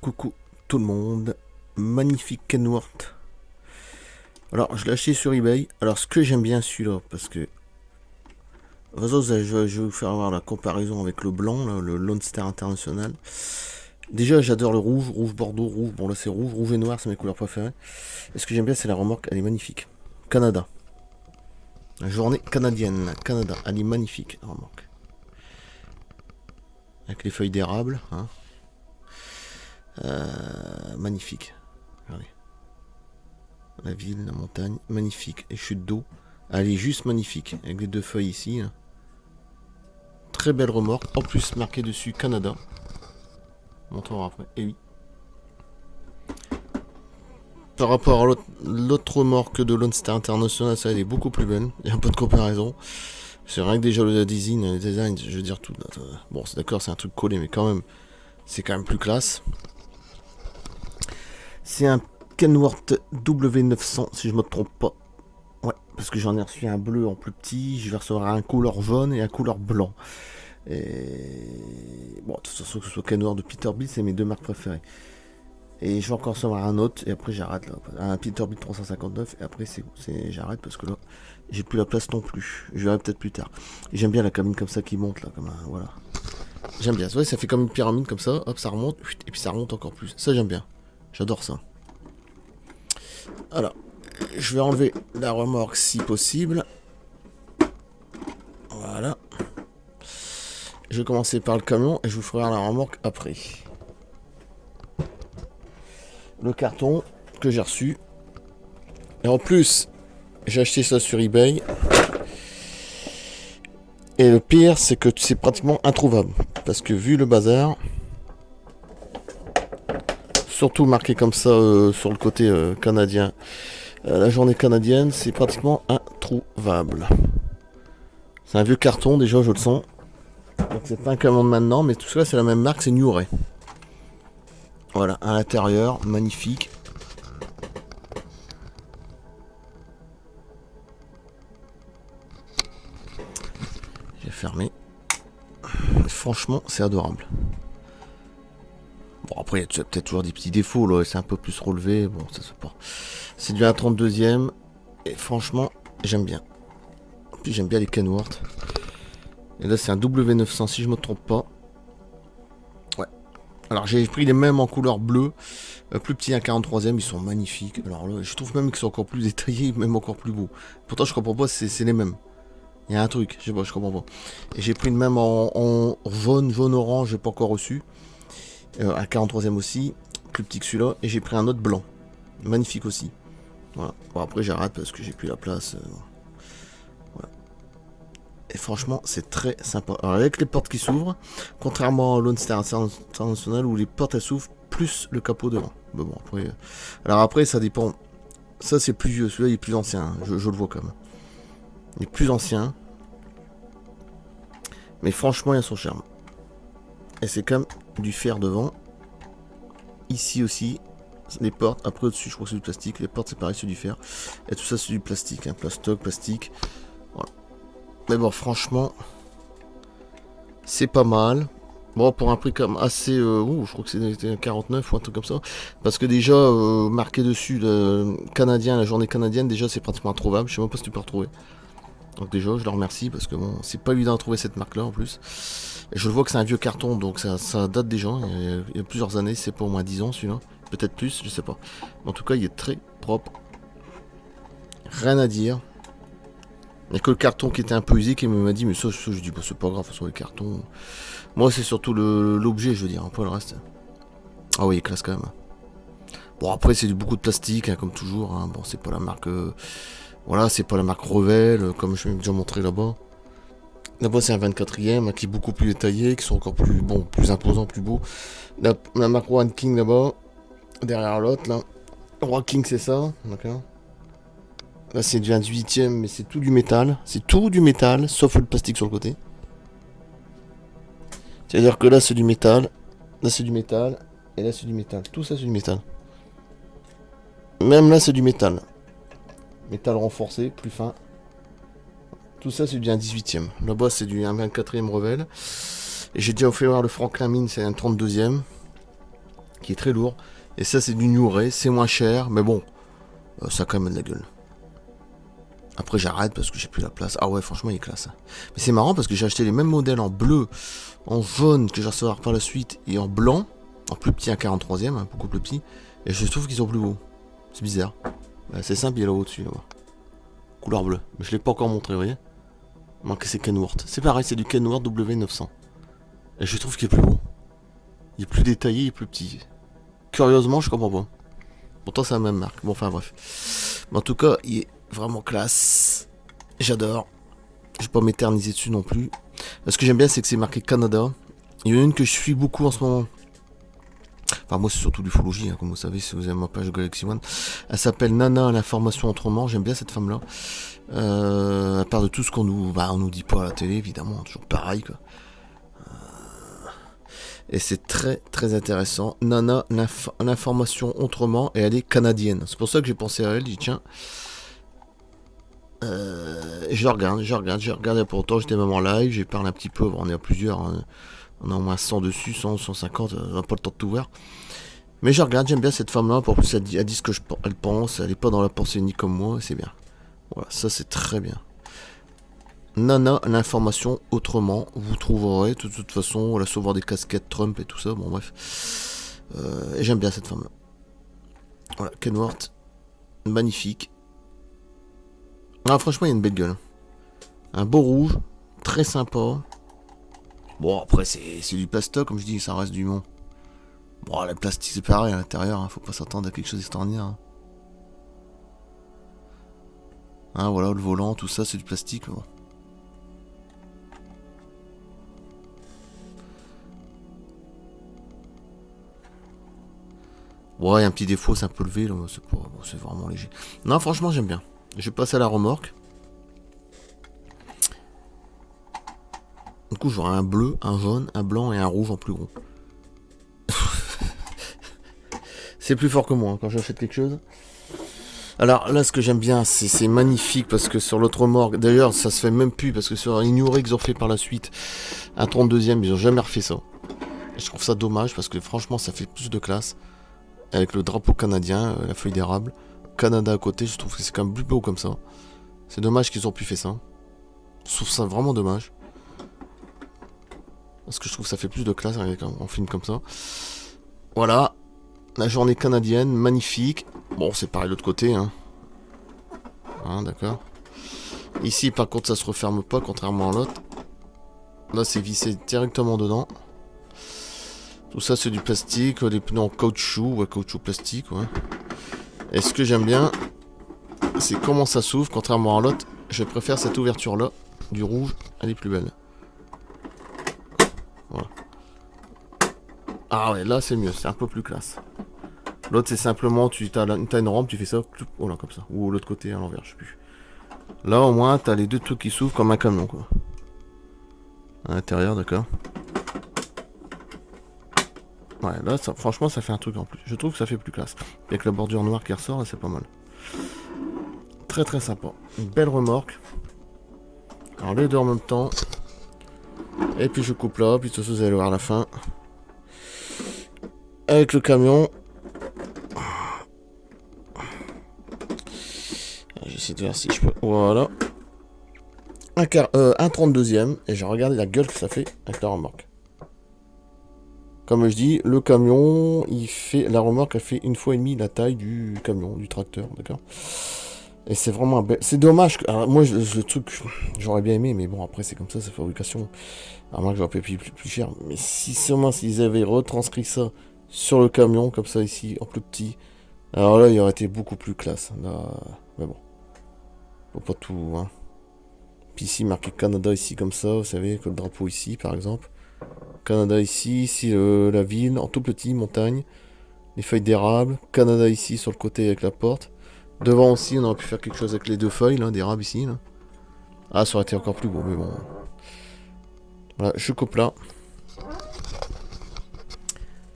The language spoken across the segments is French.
Coucou tout le monde, magnifique Kenworth. Alors je l'ai acheté sur eBay. Alors ce que j'aime bien celui-là, parce que je vais vous faire voir la comparaison avec le blanc, là, le Lone Star International. Déjà j'adore le rouge, rouge bordeaux, rouge, bon là c'est rouge, rouge et noir, c'est mes couleurs préférées. Et ce que j'aime bien c'est la remorque, elle est magnifique. Canada. La journée canadienne, Canada, elle est magnifique la remorque. Avec les feuilles d'érable, hein. Magnifique. Regardez. La ville, la montagne, magnifique. Les chutes d'eau, elle est juste magnifique. Avec les deux feuilles ici. Là. Très belle remorque. En plus, marqué dessus Canada. On montrera après. Et oui. Par rapport à l'autre remorque de Lone Star International, ça elle est beaucoup plus belle. Il y a un peu de comparaison. C'est rien que déjà le design, je veux dire tout. Bon, c'est d'accord, c'est un truc collé, mais quand même, c'est quand même plus classe. C'est un Kenworth W900, si je me trompe pas. Ouais, parce que j'en ai reçu un bleu en plus petit, je vais recevoir un couleur jaune et un couleur blanc. Et bon, de toute façon, que ce soit Kenworth de Peterbilt, c'est mes deux marques préférées. Et je vais encore recevoir un autre, et après j'arrête là. Un Peterbilt 359, et après j'arrête parce que là, j'ai plus la place non plus. Je verrai peut-être plus tard. Et j'aime bien la cabine comme ça qui monte là, comme un, voilà. J'aime bien, ouais, ça fait comme une pyramide comme ça, hop, ça remonte, et puis ça remonte encore plus. Ça j'aime bien, j'adore ça. Alors, je vais enlever la remorque si possible. Voilà. Je vais commencer par le camion et je vous ferai la remorque après. Le carton que j'ai reçu. Et en plus, j'ai acheté ça sur eBay. Et le pire, c'est que c'est pratiquement introuvable. Parce que vu le bazar, surtout marqué comme ça sur le côté canadien, la journée canadienne, c'est pratiquement introuvable. C'est un vieux carton déjà, je le sens. Donc c'est pas un camion de maintenant, mais tout ça c'est la même marque, c'est New Ray. Voilà, à l'intérieur, magnifique. J'ai fermé. Franchement, c'est adorable. Bon, après, il y a peut-être toujours des petits défauts, là, c'est un peu plus relevé. Bon, ça se pas. C'est du 1,32e. Et franchement, j'aime bien. Puis j'aime bien les Kenworth. Et là, c'est un W900, si je me trompe pas. Ouais. Alors, j'ai pris les mêmes en couleur bleue. Plus petits, un 43e, ils sont magnifiques. Alors là, je trouve même qu'ils sont encore plus détaillés, même encore plus beaux. Pourtant, je comprends pas, c'est les mêmes. Il y a un truc, je sais pas, je comprends pas. Et j'ai pris le même en jaune-orange, j'ai pas encore reçu. Un 43e aussi, plus petit que celui-là. Et j'ai pris un autre blanc. Magnifique aussi. Voilà. Bon, après, j'arrête parce que j'ai plus la place. Voilà. Et franchement, c'est très sympa. Alors, avec les portes qui s'ouvrent, contrairement à Lone Star International où les portes elles s'ouvrent plus le capot devant. Mais bon, après. Alors, après, ça dépend. Ça, c'est plus vieux. Celui-là, il est plus ancien. Hein. Je le vois quand même. Il est plus ancien. Mais franchement, il y a son charme. Et c'est comme du fer devant. Ici aussi, les portes. Après, au-dessus, je crois que c'est du plastique. Les portes, c'est pareil, c'est du fer. Et tout ça, c'est du plastique. Hein. Plastoc, plastique. Voilà. Mais bon, franchement, c'est pas mal. Bon, pour un prix comme assez... je crois que c'était un 49 ou un truc comme ça. Parce que déjà, marqué dessus, le canadien, la journée canadienne, déjà, c'est pratiquement introuvable. Je sais même pas si tu peux retrouver. Donc déjà, je leur remercie parce que bon, c'est pas évident de trouver cette marque-là en plus. Et je vois que c'est un vieux carton, donc ça date déjà. Il y a plusieurs années, c'est pas au moins 10 ans celui-là. Peut-être plus, je sais pas. Mais en tout cas, il est très propre. Rien à dire. Il n'y a que le carton qui était un peu usé qui m'a dit, mais ça je dis, bah, c'est pas grave, sur les cartons. Moi, c'est surtout l'objet, je veux dire, un peu le reste. Ah oui, il est classe quand même. Bon, après, c'est beaucoup de plastique, hein, comme toujours. Hein. Bon, c'est pas la marque. Voilà, c'est pas la marque Revel, comme je l'ai déjà montré là-bas. Là-bas, c'est un 24e qui est beaucoup plus détaillé, qui sont encore plus, bon, plus imposants, plus beaux. La marque One King là-bas, derrière l'autre, là. One King, c'est ça, d'accord. Là, c'est du 18e, mais c'est tout du métal. C'est tout du métal, sauf le plastique sur le côté. C'est-à-dire que là, c'est du métal. Là, c'est du métal. Et là, c'est du métal. Tout ça, c'est du métal. Même là, c'est du métal. Métal renforcé, plus fin. Tout ça, c'est du 18e. Là-bas, c'est du 24e Revel. Et j'ai déjà offert le Franklin Mine, c'est un 32e. qui est très lourd. Et ça, c'est du New Ray, c'est moins cher, mais bon, ça a quand même de la gueule. Après, j'arrête parce que j'ai plus la place. Ah ouais, franchement, il est classe. Mais c'est marrant parce que j'ai acheté les mêmes modèles en bleu, en jaune que j'ai recevoir par la suite, et en blanc, en plus petit, un 43e, hein, beaucoup plus petit. Et je trouve qu'ils sont plus beaux. C'est bizarre. C'est simple, il y a là au-dessus, là-bas. Couleur bleue. Mais je l'ai pas encore montré, vous voyez. Manque, c'est Kenworth. C'est pareil, c'est du Kenworth W900. Et je trouve qu'il est plus beau. Il est plus détaillé, il est plus petit. Curieusement, je comprends pas. Pourtant, c'est la même marque. Bon, enfin, bref. Mais en tout cas, il est vraiment classe. J'adore. Je vais pas m'éterniser dessus non plus. Ce que j'aime bien, c'est que c'est marqué Canada. Il y en a une que je suis beaucoup en ce moment. Enfin, moi, c'est surtout l'ufologie, hein, comme vous savez, si vous avez ma page Galaxy One. Elle s'appelle Nana, l'information autrement. J'aime bien cette femme-là. À part de tout ce qu'on nous dit pas à la télé, évidemment. Toujours pareil, quoi. Et c'est très très intéressant. Nana, l'information autrement, et elle est canadienne. C'est pour ça que j'ai pensé à elle. J'ai dit tiens, je regarde il y a pas longtemps, j'étais même en live, j'ai parlé un petit peu, bon, on est à plusieurs, hein. On a au moins 100 dessus, 100, 150, on n'a pas le temps de tout voir. Mais je regarde, j'aime bien cette femme-là, pour plus elle dit ce que elle pense, elle est pas dans la pensée ni comme moi, c'est bien. Voilà, ça c'est très bien. Nana, l'information autrement, vous trouverez de toute façon, la savoir des casquettes Trump et tout ça, bon bref. Et j'aime bien cette femme-là. Voilà, Kenworth, magnifique. Ah, franchement, il y a une belle gueule. Un beau rouge, très sympa. Bon, après, c'est du plastoc, comme je dis, ça reste du Mont. Bon, le plastique, c'est pareil à l'intérieur, hein, faut pas s'attendre à quelque chose d'extraordinaire. Hein, voilà, le volant, tout ça, c'est du plastique. Bon. Ouais, il y a un petit défaut, c'est un peu levé, c'est vraiment léger. Non, franchement, j'aime bien. Je vais passer à la remorque. Du coup, j'aurai un bleu, un jaune, un blanc et un rouge en plus gros. C'est plus fort que moi hein, quand j'achète quelque chose. Alors là, ce que j'aime bien, c'est magnifique parce que sur l'autre remorque, d'ailleurs, ça se fait même plus parce que sur Ignoré qu'ils ont fait par la suite, un 32e, ils ont jamais refait ça. Et je trouve ça dommage parce que franchement, ça fait plus de classe. Avec le drapeau canadien, la feuille d'érable, Canada à côté, je trouve que c'est quand même plus beau comme ça. C'est dommage qu'ils ont pu faire ça. Je trouve ça vraiment dommage. Parce que je trouve que ça fait plus de classe avec un film comme ça. Voilà. La journée canadienne, magnifique. Bon, c'est pareil de l'autre côté, hein. Hein, d'accord. Ici, par contre, ça se referme pas, contrairement à l'autre. Là, c'est vissé directement dedans. Tout ça, c'est du plastique, des pneus en caoutchouc, ouais, caoutchouc plastique, ouais. Et ce que j'aime bien, c'est comment ça s'ouvre, contrairement à l'autre. Je préfère cette ouverture-là, du rouge, elle est plus belle. Voilà. Ah ouais, là, c'est mieux, c'est un peu plus classe. L'autre, c'est simplement, tu as une rampe, tu fais ça, oh là, comme ça. Ou l'autre côté, à l'envers, je sais plus. Là, au moins, t'as les deux trucs qui s'ouvrent comme un camion, quoi. À l'intérieur, d'accord. Ouais, là, ça, franchement, ça fait un truc en plus. Je trouve que ça fait plus classe. Avec la bordure noire qui ressort, c'est pas mal. Très très sympa. Une belle remorque. Alors, les deux en même temps. Et puis, je coupe là, puis de toute façon, vous allez voir à la fin. Avec le camion. J'essaie de voir si je peux. Voilà. Un 32e. Et j'ai regardé la gueule que ça fait avec la remorque. Comme je dis, le camion, la remorque, elle fait 1,5 fois la taille du camion, du tracteur, d'accord. Et c'est vraiment un bel. C'est dommage. Alors, moi, le truc, j'aurais bien aimé, mais bon, après, c'est comme ça, c'est fabrication. À moins que j'aurais payé plus cher. Mais si seulement s'ils avaient retranscrit ça sur le camion, comme ça, ici, en plus petit, alors là, il aurait été beaucoup plus classe. Là, mais bon. Faut pas tout, hein. Puis ici, marqué Canada, ici, comme ça, vous savez, que le drapeau ici, par exemple. Canada ici, ici la ville, en tout petit, montagne. Les feuilles d'érable. Canada ici, sur le côté avec la porte. Devant aussi, on aurait pu faire quelque chose avec les deux feuilles là, d'érable ici. Là. Ah, ça aurait été encore plus beau, mais bon. Voilà, je coupe là.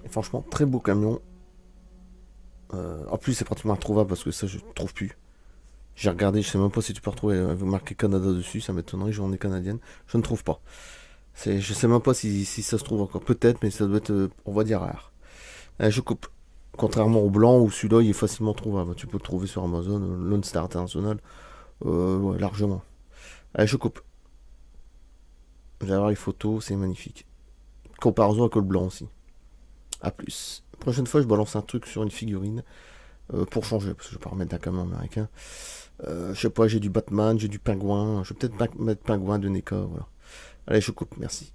Et franchement, très beau camion. En plus, c'est pratiquement introuvable parce que ça, je ne trouve plus. J'ai regardé, je sais même pas si tu peux retrouver marqué Canada dessus, ça m'étonnerait, journée canadienne. Je ne trouve pas. Je sais même pas si ça se trouve encore. Peut-être, mais ça doit être, on va dire, rare. Allez, je coupe. Contrairement au blanc où celui-là il est facilement trouvable. Tu peux le trouver sur Amazon, Lone Star International, ouais, largement. Allez, je coupe. Vous allez voir les photos, c'est magnifique. Comparaison avec le blanc aussi. A plus. Prochaine fois, je balance un truc sur une figurine pour changer, parce que je vais pas remettre d'un camion américain. Je sais pas, j'ai du Batman, j'ai du pingouin. Je vais peut-être mettre pingouin de NECA, voilà. Allez, je coupe, merci.